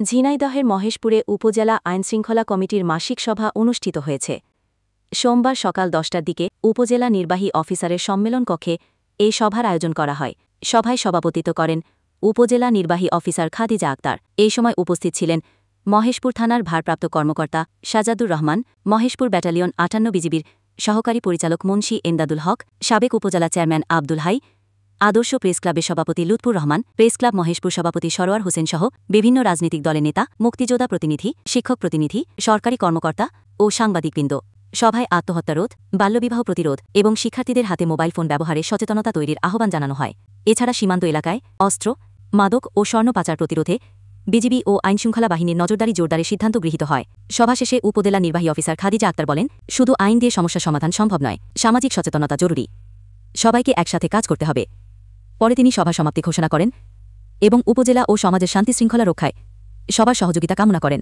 ঝিনাইদহের মহেশপুরে উপজেলা আইনশৃঙ্খলা কমিটির মাসিক সভা অনুষ্ঠিত হয়েছে। সোমবার সকাল ১০টার দিকে উপজেলা নির্বাহী অফিসারের সম্মেলন কক্ষে এই সভার আয়োজন করা হয়। সভায় সভাপতিত্ব করেন উপজেলা নির্বাহী অফিসার খাদিজা আক্তার। এই সময় উপস্থিত ছিলেন মহেশপুর থানার ভারপ্রাপ্ত কর্মকর্তা সাজাদুর রহমান, মহেশপুর ব্যাটালিয়ন ৫৮ বিজিবির সহকারী পরিচালক মুন্সি এমদাদুল হক, সাবেক উপজেলা চেয়ারম্যান আব্দুল হাই, আদর্শ প্রেস ক্লাবের সভাপতি লুৎফুর রহমান, প্রেস ক্লাব মহেশপুর সভাপতি সরোয়ার হোসেন সহ বিভিন্ন রাজনৈতিক দলের নেতা, মুক্তিযোদ্ধা প্রতিনিধি, শিক্ষক প্রতিনিধি, সরকারি কর্মকর্তা ও সাংবাদিকবৃন্দ। সভায় আত্মহত্যা রোধ, বাল্যবিবাহ প্রতিরোধ এবং শিক্ষার্থীদের হাতে মোবাইল ফোন ব্যবহারে সচেতনতা তৈরির আহ্বান জানানো হয়। এছাড়া সীমান্ত এলাকায় অস্ত্র, মাদক ও স্বর্ণ পাচার প্রতিরোধে বিজিবি ও আইনশৃঙ্খলা বাহিনীর নজরদারি জোরদারের সিদ্ধান্ত গৃহীত হয়। সভা শেষে উপজেলা নির্বাহী অফিসার খাদিজা আক্তার বলেন, শুধু আইন দিয়ে সমস্যা সমাধান সম্ভব নয়, সামাজিক সচেতনতা জরুরি। সবাইকে একসাথে কাজ করতে হবে। পরে তিনি সভা সমাপ্তি ঘোষণা করেন এবং উপজেলা ও সমাজের শান্তি শৃঙ্খলা রক্ষায় সবার সহযোগিতা কামনা করেন।